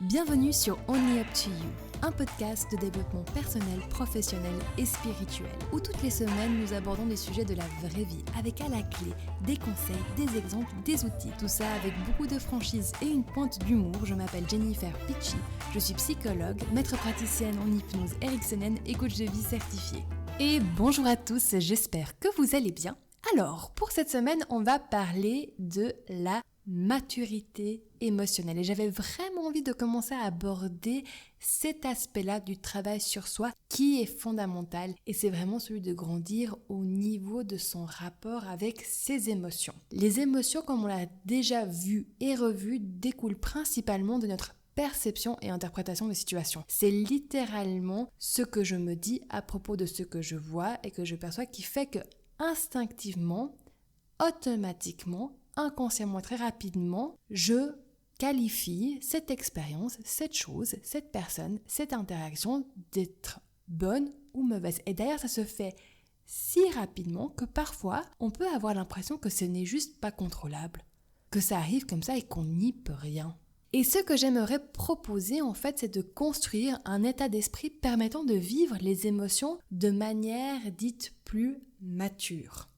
Bienvenue sur Only Up to You, un podcast de développement personnel, professionnel et spirituel, où toutes les semaines nous abordons des sujets de la vraie vie, avec à la clé des conseils, des exemples, des outils. Tout ça avec beaucoup de franchise et une pointe d'humour. Je m'appelle Jennifer Pitchy, je suis psychologue, maître praticienne en hypnose ericksonienne et coach de vie certifié. Et bonjour à tous, j'espère que vous allez bien. Alors, pour cette semaine, on va parler de la maturité émotionnelle. Et j'avais vraiment envie de commencer à aborder cet aspect-là du travail sur soi qui est fondamental. Et c'est vraiment celui de grandir au niveau de son rapport avec ses émotions. Les émotions, comme on l'a déjà vu et revu, découlent principalement de notre perception et interprétation des situations. C'est littéralement ce que je me dis à propos de ce que je vois et que je perçois qui fait que instinctivement, automatiquement, inconsciemment, très rapidement, je qualifie cette expérience, cette chose, cette personne, cette interaction d'être bonne ou mauvaise. Et d'ailleurs, ça se fait si rapidement que parfois, on peut avoir l'impression que ce n'est juste pas contrôlable, que ça arrive comme ça et qu'on n'y peut rien. Et ce que j'aimerais proposer, en fait, c'est de construire un état d'esprit permettant de vivre les émotions de manière dite plus mature.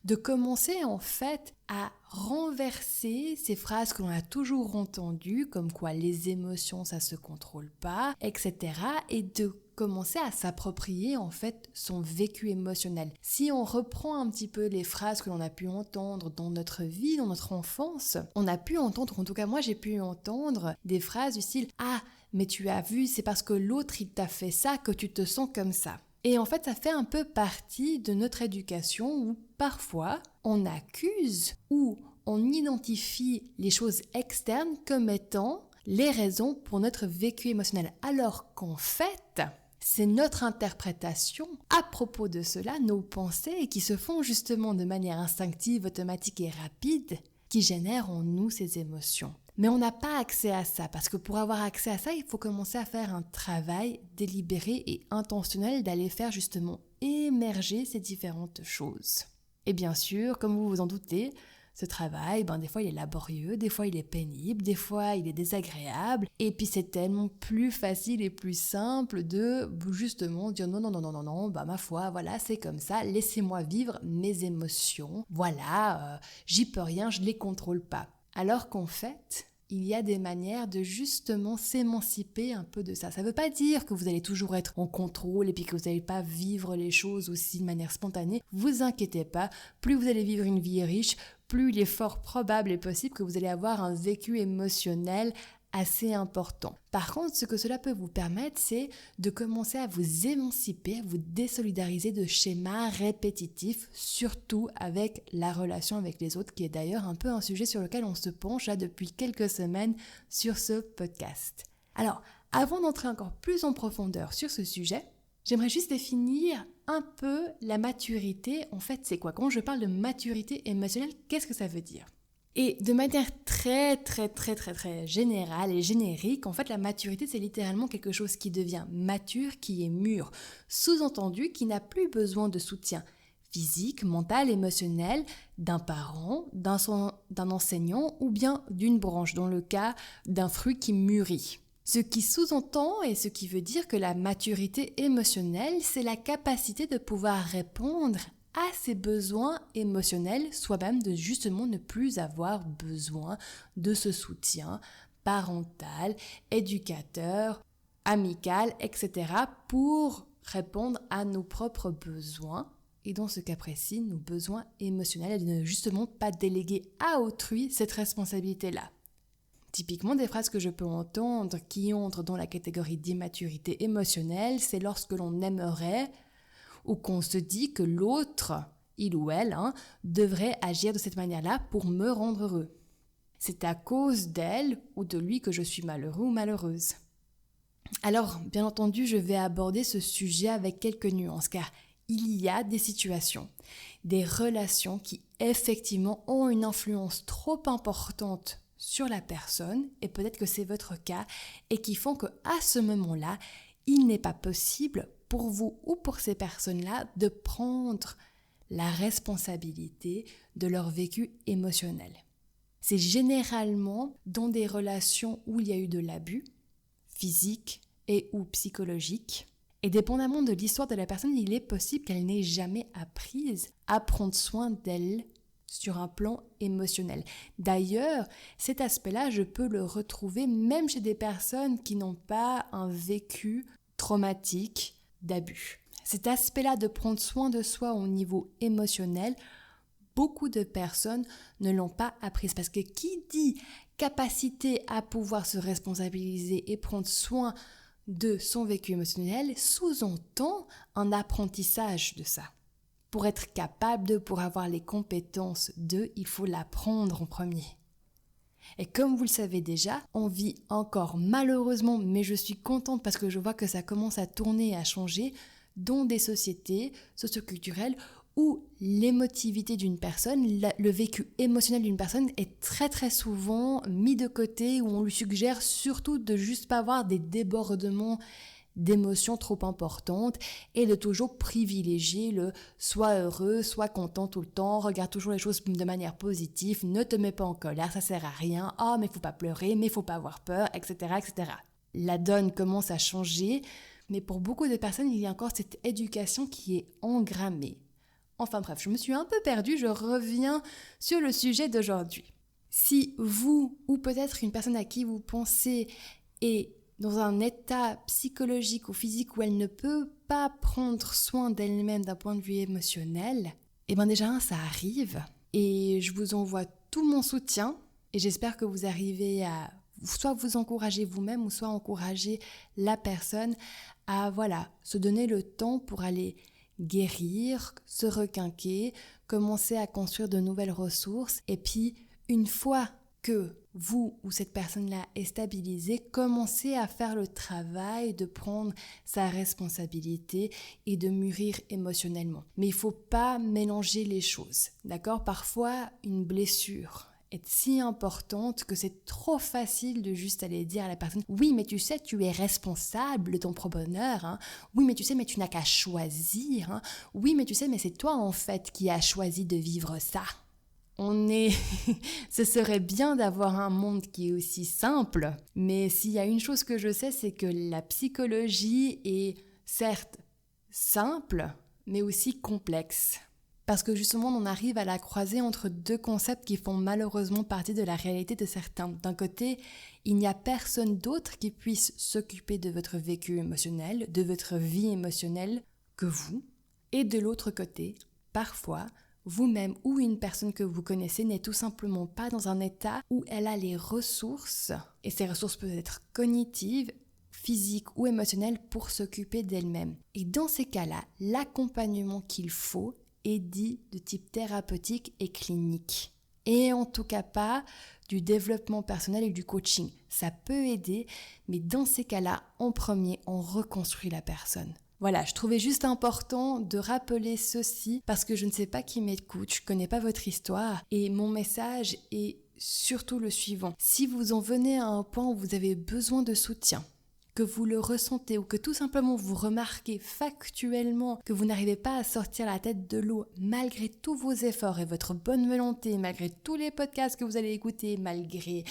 De commencer en fait à renverser ces phrases que l'on a toujours entendues, comme quoi les émotions ça se contrôle pas, etc. et de commencer à s'approprier en fait son vécu émotionnel. Si on reprend un petit peu les phrases que l'on a pu entendre dans notre vie, dans notre enfance, on a pu entendre, en tout cas moi j'ai pu entendre des phrases du style « Ah, mais tu as vu, c'est parce que l'autre il t'a fait ça que tu te sens comme ça ». Et en fait, ça fait un peu partie de notre éducation où parfois on accuse ou on identifie les choses externes comme étant les raisons pour notre vécu émotionnel. Alors qu'en fait, c'est notre interprétation à propos de cela, nos pensées qui se font justement de manière instinctive, automatique et rapide qui génèrent en nous ces émotions. Mais on n'a pas accès à ça, parce que pour avoir accès à ça, il faut commencer à faire un travail délibéré et intentionnel d'aller faire justement émerger ces différentes choses. Et bien sûr, comme vous vous en doutez, ce travail, des fois il est laborieux, des fois il est pénible, des fois il est désagréable, et puis c'est tellement plus facile et plus simple de justement dire non, ma foi, voilà, c'est comme ça, laissez-moi vivre mes émotions, voilà, j'y peux rien, je les contrôle pas. Alors qu'en fait, il y a des manières de justement s'émanciper un peu de ça. Ça ne veut pas dire que vous allez toujours être en contrôle et puis que vous n'allez pas vivre les choses aussi de manière spontanée. Vous inquiétez pas, plus vous allez vivre une vie riche, plus il est fort probable et possible que vous allez avoir un vécu émotionnel assez important. Par contre, ce que cela peut vous permettre, c'est de commencer à vous émanciper, à vous désolidariser de schémas répétitifs, surtout avec la relation avec les autres, qui est d'ailleurs un peu un sujet sur lequel on se penche là depuis quelques semaines sur ce podcast. Alors, avant d'entrer encore plus en profondeur sur ce sujet, j'aimerais juste définir un peu la maturité. En fait, c'est quoi? Quand je parle de maturité émotionnelle, qu'est-ce que ça veut dire? Et de manière très générale et générique, en fait, la maturité, c'est littéralement quelque chose qui devient mature, qui est mûr. Sous-entendu, qui n'a plus besoin de soutien physique, mental, émotionnel d'un parent, d'un enseignant ou bien d'une branche, dans le cas d'un fruit qui mûrit. Ce qui sous-entend et ce qui veut dire que la maturité émotionnelle, c'est la capacité de pouvoir répondre à ses besoins émotionnels, soit même de justement ne plus avoir besoin de ce soutien parental, éducateur, amical, etc. pour répondre à nos propres besoins, et dans ce cas précis, nos besoins émotionnels, et de ne justement pas déléguer à autrui cette responsabilité-là. Typiquement, des phrases que je peux entendre qui entrent dans la catégorie d'immaturité émotionnelle, c'est lorsque l'on aimerait ou qu'on se dit que l'autre, il ou elle, devrait agir de cette manière-là pour me rendre heureux. C'est à cause d'elle ou de lui que je suis malheureux ou malheureuse. Alors, bien entendu, je vais aborder ce sujet avec quelques nuances, car il y a des situations, des relations qui effectivement ont une influence trop importante sur la personne, et peut-être que c'est votre cas, et qui font qu'à ce moment-là, il n'est pas possible pour vous ou pour ces personnes-là de prendre la responsabilité de leur vécu émotionnel. C'est généralement dans des relations où il y a eu de l'abus, physique et ou psychologique. Et dépendamment de l'histoire de la personne, il est possible qu'elle n'ait jamais appris à prendre soin d'elle sur un plan émotionnel. D'ailleurs, cet aspect-là, je peux le retrouver même chez des personnes qui n'ont pas un vécu traumatique d'abus. Cet aspect-là de prendre soin de soi au niveau émotionnel, beaucoup de personnes ne l'ont pas appris. Parce que qui dit capacité à pouvoir se responsabiliser et prendre soin de son vécu émotionnel sous-entend un apprentissage de ça. Pour être capable pour avoir les compétences il faut l'apprendre en premier. Et comme vous le savez déjà, on vit encore malheureusement, mais je suis contente parce que je vois que ça commence à tourner et à changer, dans des sociétés socioculturelles où l'émotivité d'une personne, le vécu émotionnel d'une personne est très très souvent mis de côté, où on lui suggère surtout de juste pas avoir des débordements d'émotions trop importantes et de toujours privilégier le sois heureux, sois content tout le temps, regarde toujours les choses de manière positive, ne te mets pas en colère, ça sert à rien, mais faut pas pleurer, mais faut pas avoir peur, etc., etc. La donne commence à changer, mais pour beaucoup de personnes, il y a encore cette éducation qui est engrammée. Enfin bref, je me suis un peu perdue, je reviens sur le sujet d'aujourd'hui. Si vous, ou peut-être une personne à qui vous pensez, est dans un état psychologique ou physique où elle ne peut pas prendre soin d'elle-même d'un point de vue émotionnel, déjà ça arrive et je vous envoie tout mon soutien et j'espère que vous arrivez à soit vous encourager vous-même ou soit encourager la personne à se donner le temps pour aller guérir, se requinquer, commencer à construire de nouvelles ressources et puis une fois que vous ou cette personne-là est stabilisée, commencez à faire le travail de prendre sa responsabilité et de mûrir émotionnellement. Mais il ne faut pas mélanger les choses, d'accord ? Parfois, une blessure est si importante que c'est trop facile de juste aller dire à la personne « Oui, mais tu sais, tu es responsable de ton propre bonheur. Hein. Oui, mais tu sais, mais tu n'as qu'à choisir. Hein. Oui, mais tu sais, mais c'est toi en fait qui as choisi de vivre ça. » Ce serait bien d'avoir un monde qui est aussi simple, mais s'il y a une chose que je sais, c'est que la psychologie est certes simple, mais aussi complexe. Parce que justement, on arrive à la croiser entre deux concepts qui font malheureusement partie de la réalité de certains. D'un côté, il n'y a personne d'autre qui puisse s'occuper de votre vécu émotionnel, de votre vie émotionnelle que vous. Et de l'autre côté, parfois, vous-même ou une personne que vous connaissez n'est tout simplement pas dans un état où elle a les ressources, et ces ressources peuvent être cognitives, physiques ou émotionnelles, pour s'occuper d'elle-même. Et dans ces cas-là, l'accompagnement qu'il faut est dit de type thérapeutique et clinique. Et en tout cas pas du développement personnel et du coaching. Ça peut aider, mais dans ces cas-là, en premier, on reconstruit la personne. Voilà, je trouvais juste important de rappeler ceci parce que je ne sais pas qui m'écoute, je ne connais pas votre histoire et mon message est surtout le suivant. Si vous en venez à un point où vous avez besoin de soutien, que vous le ressentez ou que tout simplement vous remarquez factuellement que vous n'arrivez pas à sortir la tête de l'eau malgré tous vos efforts et votre bonne volonté, malgré tous les podcasts que vous allez écouter, malgré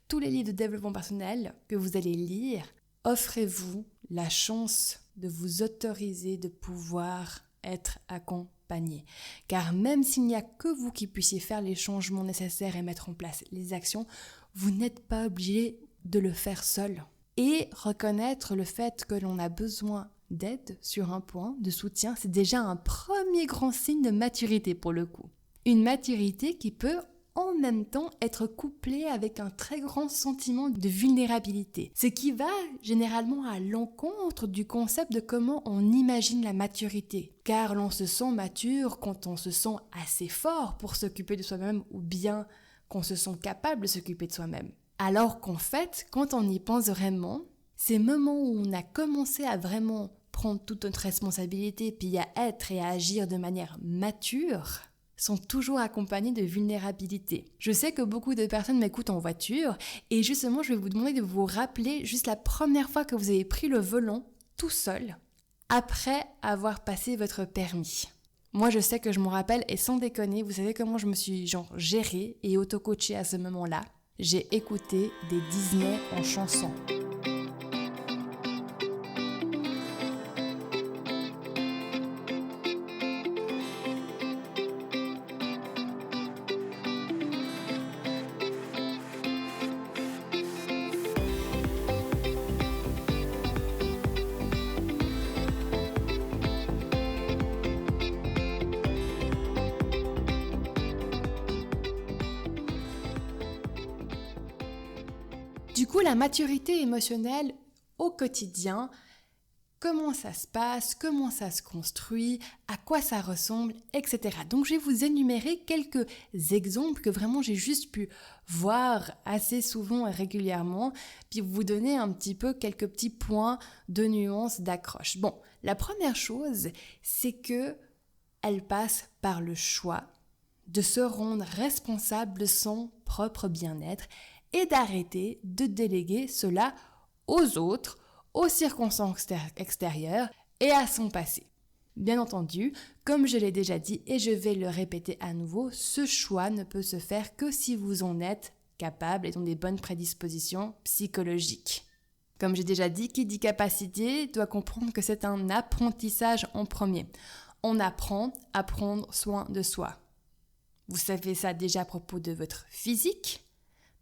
tous les livres de développement personnel que vous allez lire, offrez-vous la chance de vous autoriser de pouvoir être accompagné. Car même s'il n'y a que vous qui puissiez faire les changements nécessaires et mettre en place les actions, vous n'êtes pas obligé de le faire seul. Et reconnaître le fait que l'on a besoin d'aide sur un point, de soutien, c'est déjà un premier grand signe de maturité pour le coup. Une maturité qui peut en même temps être couplée avec un très grand sentiment de vulnérabilité. Ce qui va généralement à l'encontre du concept de comment on imagine la maturité. Car l'on se sent mature quand on se sent assez fort pour s'occuper de soi-même ou bien qu'on se sent capable de s'occuper de soi-même. Alors qu'en fait, quand on y pense vraiment, ces moments où on a commencé à vraiment prendre toute notre responsabilité puis à être et à agir de manière mature sont toujours accompagnés de vulnérabilité. Je sais que beaucoup de personnes m'écoutent en voiture et justement, je vais vous demander de vous rappeler juste la première fois que vous avez pris le volant tout seul après avoir passé votre permis. Moi, je sais que je m'en rappelle et sans déconner, vous savez comment je me suis gérée et auto-coachée à ce moment-là. J'ai écouté des Disney en chanson. coup, la maturité émotionnelle au quotidien, comment ça se passe, comment ça se construit, à quoi ça ressemble, etc. Donc je vais vous énumérer quelques exemples que vraiment j'ai juste pu voir assez souvent et régulièrement, puis vous donner un petit peu quelques petits points de nuance, d'accroche. Bon, la première chose, c'est que elle passe par le choix de se rendre responsable de son propre bien-être et d'arrêter de déléguer cela aux autres, aux circonstances extérieures et à son passé. Bien entendu, comme je l'ai déjà dit et je vais le répéter à nouveau, ce choix ne peut se faire que si vous en êtes capable et ont des bonnes prédispositions psychologiques. Comme j'ai déjà dit, qui dit capacité doit comprendre que c'est un apprentissage en premier. On apprend à prendre soin de soi. Vous savez ça déjà à propos de votre physique.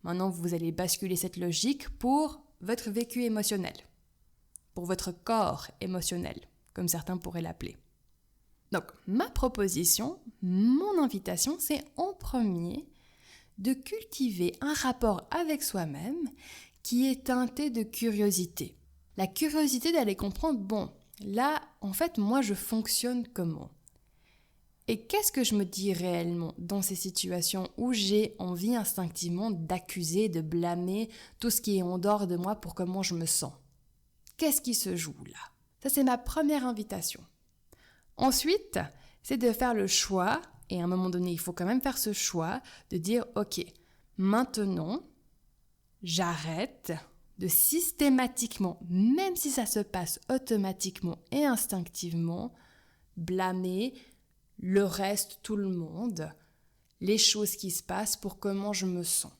Maintenant, vous allez basculer cette logique pour votre vécu émotionnel, pour votre corps émotionnel, comme certains pourraient l'appeler. Donc, ma proposition, mon invitation, c'est en premier de cultiver un rapport avec soi-même qui est teinté de curiosité. La curiosité d'aller comprendre, bon, là, en fait, moi, je fonctionne comment ? Et qu'est-ce que je me dis réellement dans ces situations où j'ai envie instinctivement d'accuser, de blâmer tout ce qui est en dehors de moi pour comment je me sens ? Qu'est-ce qui se joue là ? Ça, c'est ma première invitation. Ensuite, c'est de faire le choix, et à un moment donné, il faut quand même faire ce choix, de dire, ok, maintenant, j'arrête de systématiquement, même si ça se passe automatiquement et instinctivement, blâmer le reste, tout le monde, les choses qui se passent pour comment je me sens.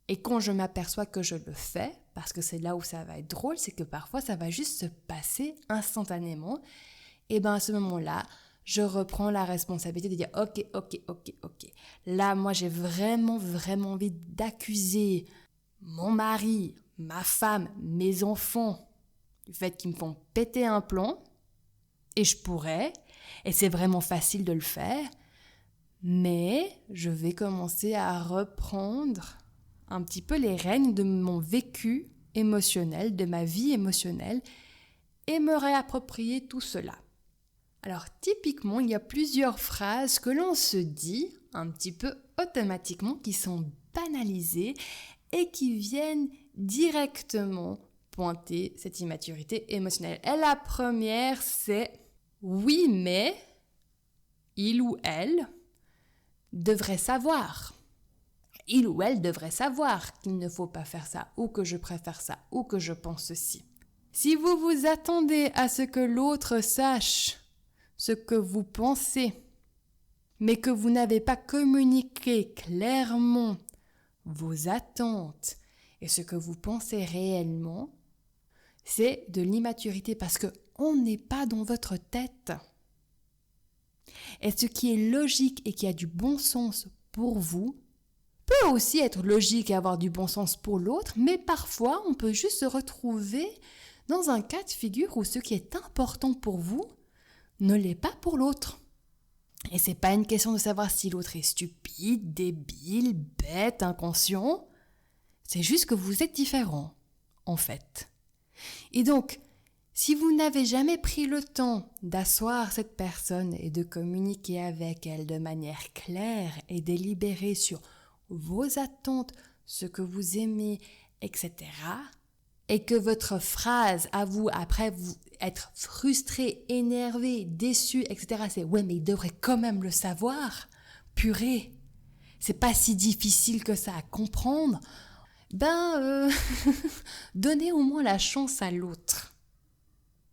Et quand je m'aperçois que je le fais, parce que c'est là où ça va être drôle, c'est que parfois ça va juste se passer instantanément, et bien à ce moment-là, je reprends la responsabilité de dire ok. Là, moi j'ai vraiment envie d'accuser mon mari, ma femme, mes enfants, du fait qu'ils me font péter un plomb, et je pourrais, et c'est vraiment facile de le faire, mais je vais commencer à reprendre un petit peu les rênes de mon vécu émotionnel, de ma vie émotionnelle, et me réapproprier tout cela. Alors typiquement, il y a plusieurs phrases que l'on se dit un petit peu automatiquement, qui sont banalisées et qui viennent directement pointer cette immaturité émotionnelle. Et la première, c'est « oui, mais il ou elle devrait savoir ». Il ou elle devrait savoir qu'il ne faut pas faire ça, ou que je préfère ça, ou que je pense ceci. Si vous vous attendez à ce que l'autre sache ce que vous pensez, mais que vous n'avez pas communiqué clairement vos attentes et ce que vous pensez réellement, c'est de l'immaturité parce qu'on n'est pas dans votre tête. Et ce qui est logique et qui a du bon sens pour vous, peut aussi être logique et avoir du bon sens pour l'autre, mais parfois on peut juste se retrouver dans un cas de figure où ce qui est important pour vous ne l'est pas pour l'autre. Et c'est pas une question de savoir si l'autre est stupide, débile, bête, inconscient, c'est juste que vous êtes différents, en fait. Et donc, si vous n'avez jamais pris le temps d'asseoir cette personne et de communiquer avec elle de manière claire et délibérée sur vos attentes, ce que vous aimez, etc., et que votre phrase à vous, après vous être frustré, énervé, déçu, etc., c'est « ouais, mais il devrait quand même le savoir, purée, c'est pas si difficile que ça à comprendre », donnez au moins la chance à l'autre.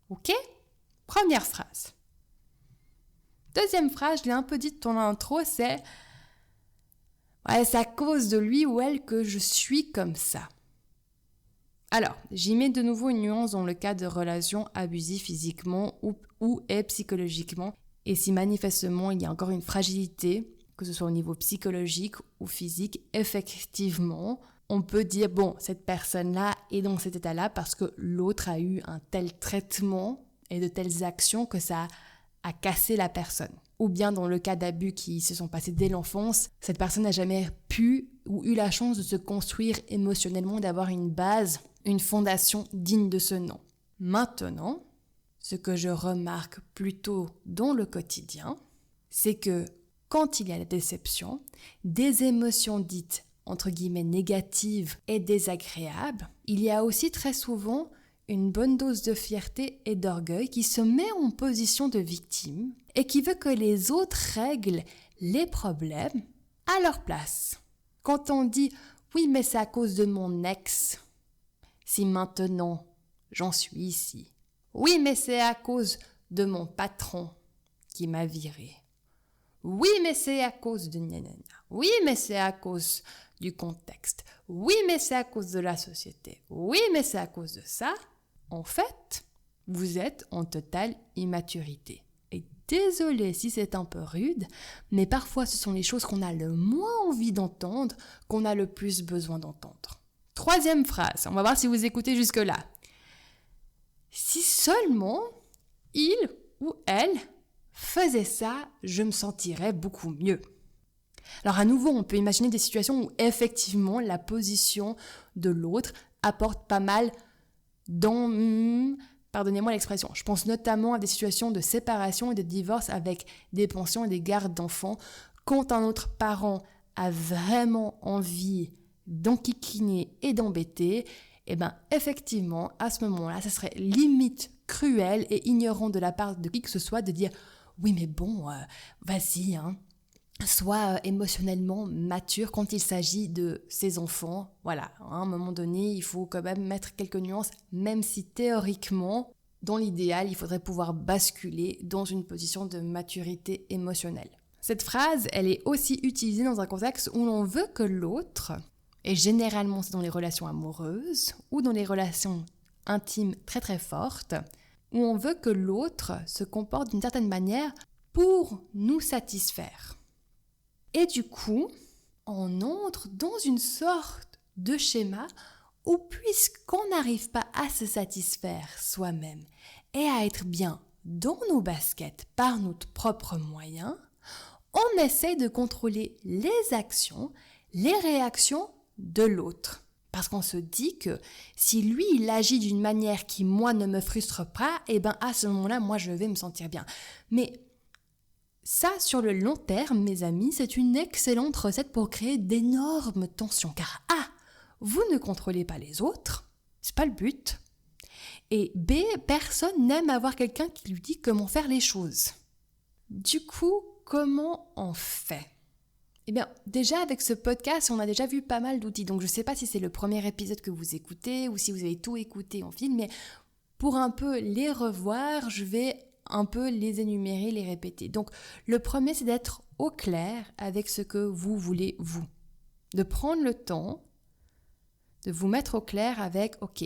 Ok ? Première phrase. Deuxième phrase, je l'ai un peu dit dans l'intro, c'est « ouais, c'est à cause de lui ou elle que je suis comme ça ». Alors, j'y mets de nouveau une nuance dans le cas de relations abusives physiquement ou et psychologiquement. Et si manifestement il y a encore une fragilité, que ce soit au niveau psychologique ou physique, effectivement, on peut dire, bon, cette personne-là est dans cet état-là parce que l'autre a eu un tel traitement et de telles actions que ça a cassé la personne. ou bien dans le cas d'abus qui se sont passés dès l'enfance, cette personne n'a jamais pu ou eu la chance de se construire émotionnellement, d'avoir une base, une fondation digne de ce nom. Maintenant, ce que je remarque plutôt dans le quotidien, c'est que quand il y a la déception, des émotions dites entre guillemets négatives et désagréables, il y a aussi très souvent une bonne dose de fierté et d'orgueil qui se met en position de victime et qui veut que les autres règlent les problèmes à leur place. Quand on dit « oui, mais c'est à cause de mon ex, si maintenant j'en suis ici. Oui, mais c'est à cause de mon patron qui m'a viré. Oui, mais c'est à cause de nanana. Oui, mais c'est à cause du contexte. Oui, mais c'est à cause de la société. Oui, mais c'est à cause de ça. » En fait, vous êtes en totale immaturité. Et désolé si c'est un peu rude, mais parfois ce sont les choses qu'on a le moins envie d'entendre, qu'on a le plus besoin d'entendre. Troisième phrase, on va voir si vous écoutez jusque-là. Si seulement il ou elle faisait ça, je me sentirais beaucoup mieux. Alors à nouveau, on peut imaginer des situations où effectivement la position de l'autre apporte pas mal pardonnez-moi l'expression, je pense notamment à des situations de séparation et de divorce avec des pensions et des gardes d'enfants. Quand un autre parent a vraiment envie d'enquiquiner et d'embêter, eh bien effectivement, à ce moment-là, ça serait limite cruel et ignorant de la part de qui que ce soit de dire « oui mais bon, vas-y, hein ». Soit émotionnellement mature quand il s'agit de ses enfants. Voilà, à un moment donné, il faut quand même mettre quelques nuances, même si théoriquement, dans l'idéal, il faudrait pouvoir basculer dans une position de maturité émotionnelle. Cette phrase, elle est aussi utilisée dans un contexte où l'on veut que l'autre, et généralement c'est dans les relations amoureuses ou dans les relations intimes très très fortes, où on veut que l'autre se comporte d'une certaine manière pour nous satisfaire. Et du coup, on entre dans une sorte de schéma où puisqu'on n'arrive pas à se satisfaire soi-même et à être bien dans nos baskets par notre propre moyen, on essaie de contrôler les actions, les réactions de l'autre. Parce qu'on se dit que si lui, il agit d'une manière qui, moi, ne me frustre pas, eh bien à ce moment-là, moi, je vais me sentir bien. Mais ça, sur le long terme, mes amis, c'est une excellente recette pour créer d'énormes tensions. Car A, vous ne contrôlez pas les autres, c'est pas le but. Et B, personne n'aime avoir quelqu'un qui lui dit comment faire les choses. Du coup, comment on fait ? Eh bien, déjà avec ce podcast, on a déjà vu pas mal d'outils. Donc je ne sais pas si c'est le premier épisode que vous écoutez ou si vous avez tout écouté en film, mais pour un peu les revoir, je vais un peu les énumérer, les répéter. Donc, le premier, c'est d'être au clair avec ce que vous voulez, vous. De prendre le temps de vous mettre au clair avec, ok,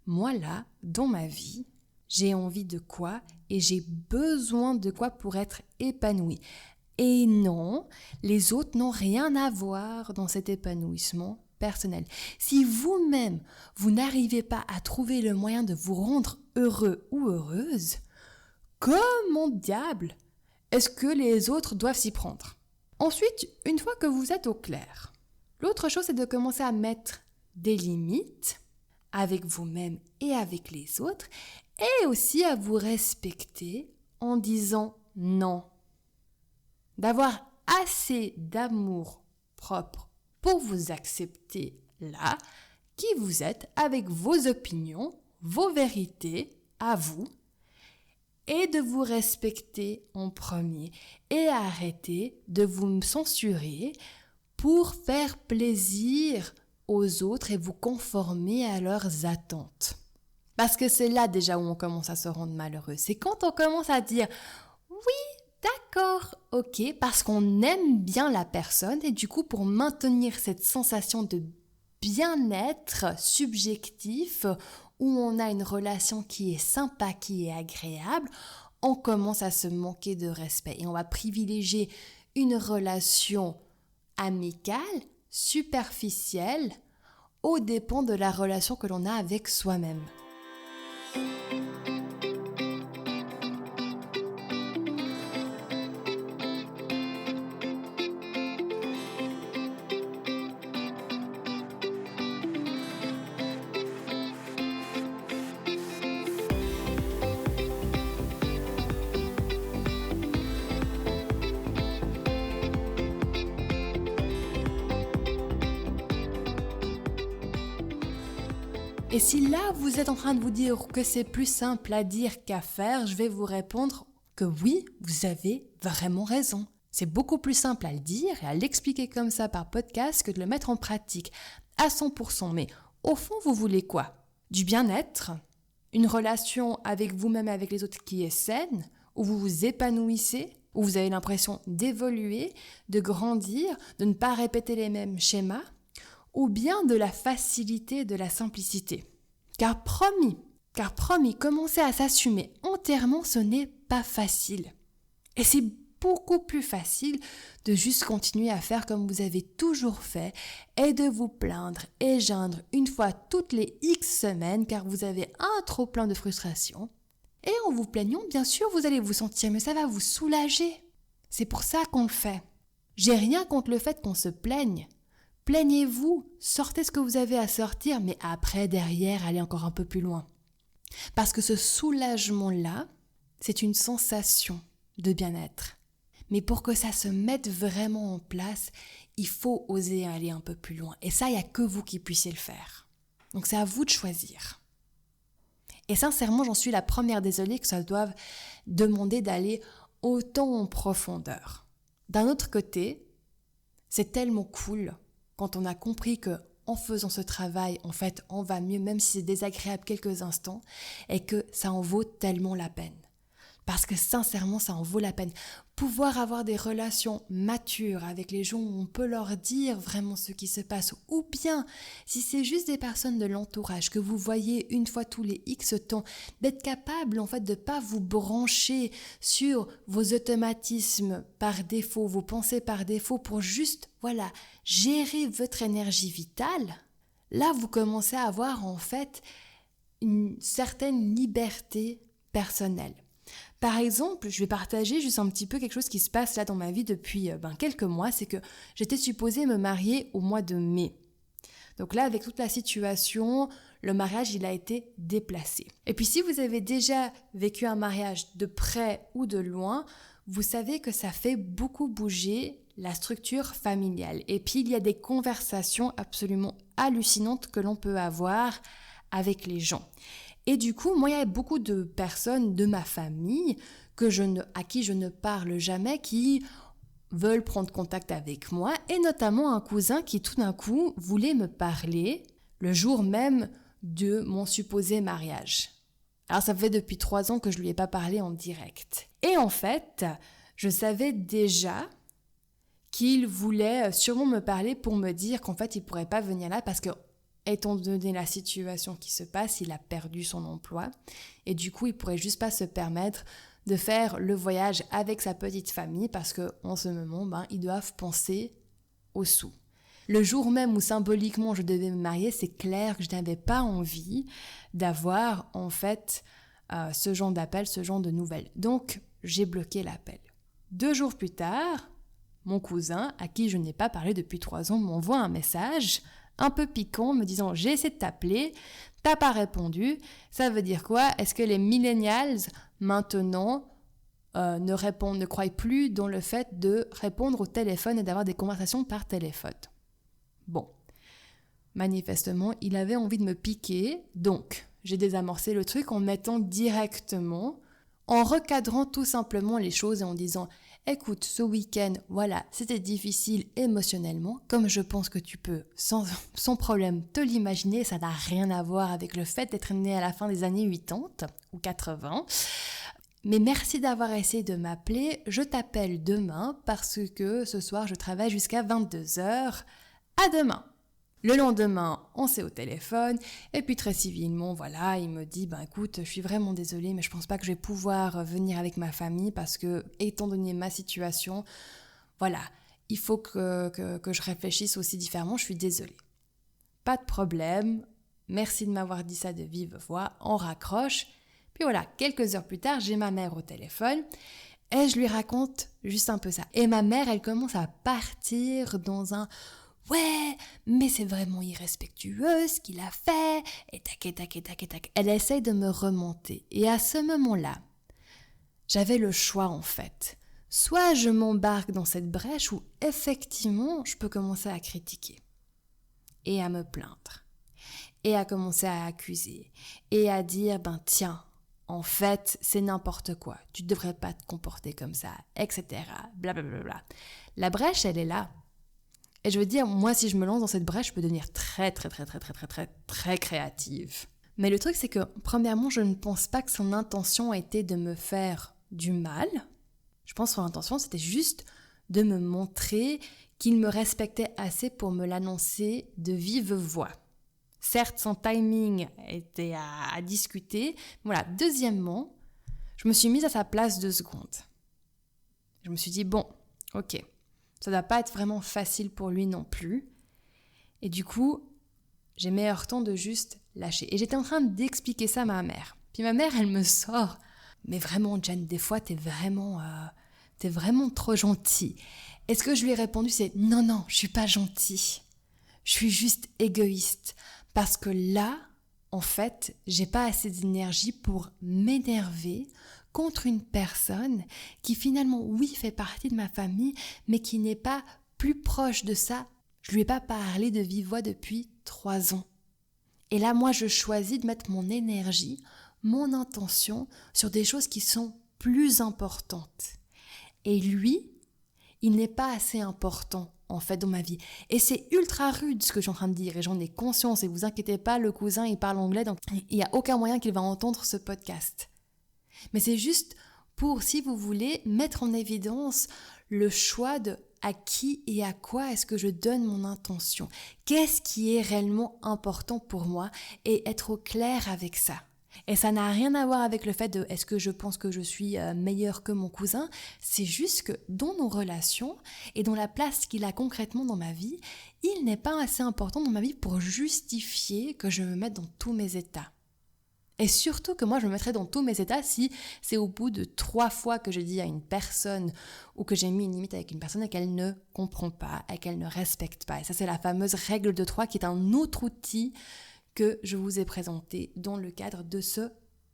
moi là, dans ma vie, j'ai envie de quoi et j'ai besoin de quoi pour être épanoui. Et non, les autres n'ont rien à voir dans cet épanouissement personnel. Si vous-même, vous n'arrivez pas à trouver le moyen de vous rendre heureux ou heureuse, comment diable est-ce que les autres doivent s'y prendre ? Ensuite, une fois que vous êtes au clair, l'autre chose c'est de commencer à mettre des limites avec vous-même et avec les autres et aussi à vous respecter en disant non. D'avoir assez d'amour propre pour vous accepter là, qui vous êtes avec vos opinions, vos vérités à vous, et de vous respecter en premier et arrêter de vous censurer pour faire plaisir aux autres et vous conformer à leurs attentes. Parce que c'est là déjà où on commence à se rendre malheureux. C'est quand on commence à dire « oui, d'accord, ok », parce qu'on aime bien la personne et du coup pour maintenir cette sensation de bien-être subjectif où on a une relation qui est sympa, qui est agréable, on commence à se manquer de respect et on va privilégier une relation amicale, superficielle, aux dépens de la relation que l'on a avec soi-même. Et si là, vous êtes en train de vous dire que c'est plus simple à dire qu'à faire, je vais vous répondre que oui, vous avez vraiment raison. C'est beaucoup plus simple à le dire et à l'expliquer comme ça par podcast que de le mettre en pratique à 100%. Mais au fond, vous voulez quoi ? Du bien-être ? Une relation avec vous-même et avec les autres qui est saine ? Où vous vous épanouissez ? Où vous avez l'impression d'évoluer, de grandir, de ne pas répéter les mêmes schémas ? Ou bien de la facilité, de la simplicité. Car promis, commencer à s'assumer entièrement, ce n'est pas facile. Et c'est beaucoup plus facile de juste continuer à faire comme vous avez toujours fait et de vous plaindre et geindre une fois toutes les X semaines car vous avez un trop plein de frustration. Et en vous plaignant, bien sûr, vous allez vous sentir, mais ça va vous soulager. C'est pour ça qu'on le fait. J'ai rien contre le fait qu'on se plaigne. Plaignez-vous, sortez ce que vous avez à sortir, mais après, derrière, allez encore un peu plus loin. Parce que ce soulagement-là, c'est une sensation de bien-être. Mais pour que ça se mette vraiment en place, il faut oser aller un peu plus loin. Et ça, il n'y a que vous qui puissiez le faire. Donc c'est à vous de choisir. Et sincèrement, j'en suis la première désolée que ça doive demander d'aller autant en profondeur. D'un autre côté, c'est tellement cool quand on a compris que en faisant ce travail, en fait, on va mieux, même si c'est désagréable quelques instants, et que ça en vaut tellement la peine. Parce que sincèrement, ça en vaut la peine. Pouvoir avoir des relations matures avec les gens où on peut leur dire vraiment ce qui se passe, ou bien, si c'est juste des personnes de l'entourage que vous voyez une fois tous les X temps, d'être capable en fait de ne pas vous brancher sur vos automatismes par défaut, vos pensées par défaut pour juste, gérer votre énergie vitale, là vous commencez à avoir en fait une certaine liberté personnelle. Par exemple, je vais partager juste un petit peu quelque chose qui se passe là dans ma vie depuis quelques mois, c'est que j'étais supposée me marier au mois de mai. Donc là, avec toute la situation, le mariage, il a été déplacé. Et puis si vous avez déjà vécu un mariage de près ou de loin, vous savez que ça fait beaucoup bouger la structure familiale. Et puis il y a des conversations absolument hallucinantes que l'on peut avoir avec les gens. Et du coup, moi, il y a beaucoup de personnes de ma famille à qui je ne parle jamais, qui veulent prendre contact avec moi, et notamment un cousin qui tout d'un coup voulait me parler le jour même de mon supposé mariage. Alors ça fait depuis 3 ans que je lui ai pas parlé en direct. Et en fait, je savais déjà qu'il voulait sûrement me parler pour me dire qu'en fait, il pourrait pas venir là parce que étant donné la situation qui se passe, il a perdu son emploi et du coup, il pourrait juste pas se permettre de faire le voyage avec sa petite famille parce qu'en ce moment, ils doivent penser aux sous. Le jour même où symboliquement je devais me marier, c'est clair que je n'avais pas envie d'avoir en fait ce genre d'appel, ce genre de nouvelles. Donc, j'ai bloqué l'appel. 2 jours plus tard, mon cousin, à qui je n'ai pas parlé depuis 3 ans, m'envoie un message un peu piquant, me disant « J'ai essayé de t'appeler, t'as pas répondu. Ça veut dire quoi ? Est-ce que les millennials, maintenant, ne croient plus dans le fait de répondre au téléphone et d'avoir des conversations par téléphone ?» Bon, manifestement, il avait envie de me piquer, donc j'ai désamorcé le truc en mettant directement, en recadrant tout simplement les choses et en disant « Écoute, ce week-end, c'était difficile émotionnellement, comme je pense que tu peux sans problème te l'imaginer, ça n'a rien à voir avec le fait d'être né à la fin des années 80 ou 80. Mais merci d'avoir essayé de m'appeler, je t'appelle demain parce que ce soir je travaille jusqu'à 22h. À demain !» Le lendemain, on s'est au téléphone, et puis très civilement, il me dit « écoute, je suis vraiment désolée, mais je pense pas que je vais pouvoir venir avec ma famille parce que, étant donné ma situation, il faut que je réfléchisse aussi différemment, je suis désolée. » Pas de problème, merci de m'avoir dit ça de vive voix, on raccroche. Puis quelques heures plus tard, j'ai ma mère au téléphone, et je lui raconte juste un peu ça. Et ma mère, elle commence à partir dans un... Ouais, mais c'est vraiment irrespectueux ce qu'il a fait, et tac. Elle essaye de me remonter. Et à ce moment-là, j'avais le choix en fait. Soit je m'embarque dans cette brèche où effectivement, je peux commencer à critiquer et à me plaindre. et à commencer à accuser et à dire tiens, en fait c'est n'importe quoi, tu ne devrais pas te comporter comme ça, etc. Blablabla. La brèche, elle est là. Et je veux dire, moi si je me lance dans cette brèche, je peux devenir très créative. Mais le truc c'est que premièrement, je ne pense pas que son intention a été de me faire du mal. Je pense que son intention c'était juste de me montrer qu'il me respectait assez pour me l'annoncer de vive voix. Certes, son timing était à discuter. Voilà. Deuxièmement, je me suis mise à sa place 2 secondes. Je me suis dit, bon, ok, ça ne va pas être vraiment facile pour lui non plus. Et du coup, j'ai meilleur temps de juste lâcher. Et j'étais en train d'expliquer ça à ma mère. Puis ma mère, elle me sort, mais vraiment, Jen, des fois, t'es vraiment trop gentille. Et ce que je lui ai répondu, c'est non, je suis pas gentille. Je suis juste égoïste. Parce que là, en fait, j'ai pas assez d'énergie pour m'énerver contre une personne qui finalement, oui, fait partie de ma famille, mais qui n'est pas plus proche de ça. Je lui ai pas parlé de vive voix depuis 3 ans. Et là, moi, je choisis de mettre mon énergie, mon intention sur des choses qui sont plus importantes. Et lui, il n'est pas assez important, en fait, dans ma vie. Et c'est ultra rude ce que je suis en train de dire, et j'en ai conscience, et vous inquiétez pas, le cousin, il parle anglais, donc il n'y a aucun moyen qu'il va entendre ce podcast. Mais c'est juste pour, si vous voulez, mettre en évidence le choix de à qui et à quoi est-ce que je donne mon intention. Qu'est-ce qui est réellement important pour moi, et être au clair avec ça. Et ça n'a rien à voir avec le fait de est-ce que je pense que je suis meilleure que mon cousin. C'est juste que dans nos relations et dans la place qu'il a concrètement dans ma vie, il n'est pas assez important dans ma vie pour justifier que je me mette dans tous mes états. Et surtout que moi je me mettrais dans tous mes états si c'est au bout de 3 fois que je dis à une personne ou que j'ai mis une limite avec une personne et qu'elle ne comprend pas et qu'elle ne respecte pas. Et ça c'est la fameuse règle de 3 qui est un autre outil que je vous ai présenté dans le cadre de ce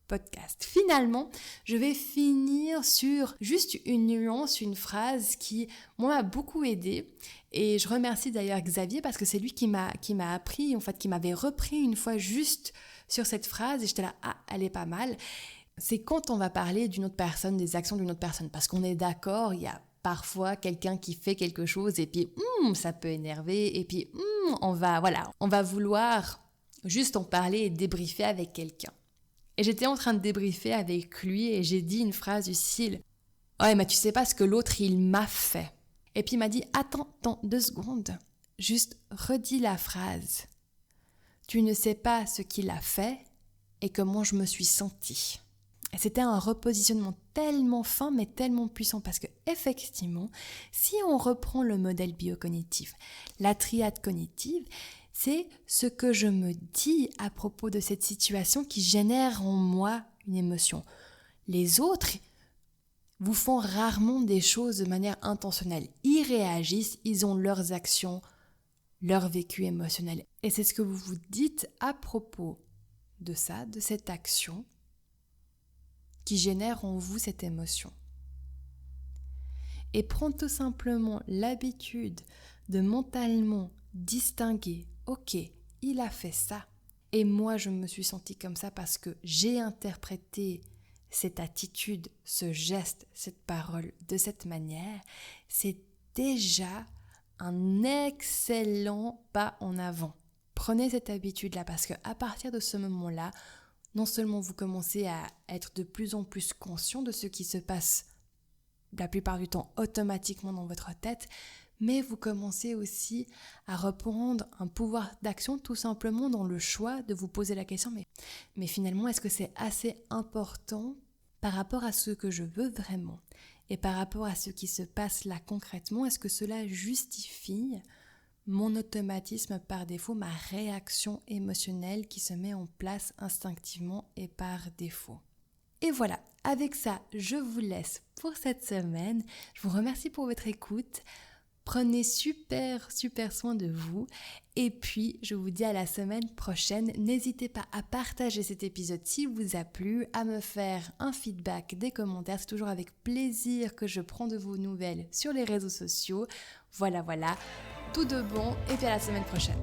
podcast. Finalement, je vais finir sur juste une nuance, une phrase qui, moi, m'a beaucoup aidée. Et je remercie d'ailleurs Xavier parce que c'est lui qui m'a appris, en fait, qui m'avait repris une fois juste sur cette phrase. Et j'étais là, elle est pas mal. C'est quand on va parler d'une autre personne, des actions d'une autre personne. Parce qu'on est d'accord, il y a parfois quelqu'un qui fait quelque chose et puis ça peut énerver. Et puis on va vouloir juste en parler et débriefer avec quelqu'un. Et j'étais en train de débriefer avec lui et j'ai dit une phrase du style « Ouais, mais tu sais pas ce que l'autre, il m'a fait. » Et puis il m'a dit « Attends, 2 secondes. Juste redis la phrase. Tu ne sais pas ce qu'il a fait et comment je me suis sentie. » Et c'était un repositionnement tellement fin mais tellement puissant parce que effectivement, si on reprend le modèle biocognitif, la triade cognitive, c'est ce que je me dis à propos de cette situation qui génère en moi une émotion. Les autres vous font rarement des choses de manière intentionnelle. Ils réagissent, ils ont leurs actions, leur vécu émotionnel. Et c'est ce que vous vous dites à propos de ça, de cette action qui génère en vous cette émotion. Et prendre tout simplement l'habitude de mentalement distinguer « Ok, il a fait ça et moi je me suis sentie comme ça parce que j'ai interprété cette attitude, ce geste, cette parole de cette manière », c'est déjà un excellent pas en avant. Prenez cette habitude-là parce qu'à partir de ce moment-là, non seulement vous commencez à être de plus en plus conscient de ce qui se passe la plupart du temps automatiquement dans votre tête, mais vous commencez aussi à reprendre un pouvoir d'action tout simplement dans le choix de vous poser la question mais finalement est-ce que c'est assez important par rapport à ce que je veux vraiment et par rapport à ce qui se passe là concrètement, est-ce que cela justifie mon automatisme par défaut, ma réaction émotionnelle qui se met en place instinctivement et par défaut. Et voilà, avec ça, je vous laisse pour cette semaine. Je vous remercie pour votre écoute. Prenez super soin de vous. Et puis, je vous dis à la semaine prochaine. N'hésitez pas à partager cet épisode s'il vous a plu, à me faire un feedback, des commentaires. C'est toujours avec plaisir que je prends de vos nouvelles sur les réseaux sociaux. Voilà. Tout de bon et puis à la semaine prochaine.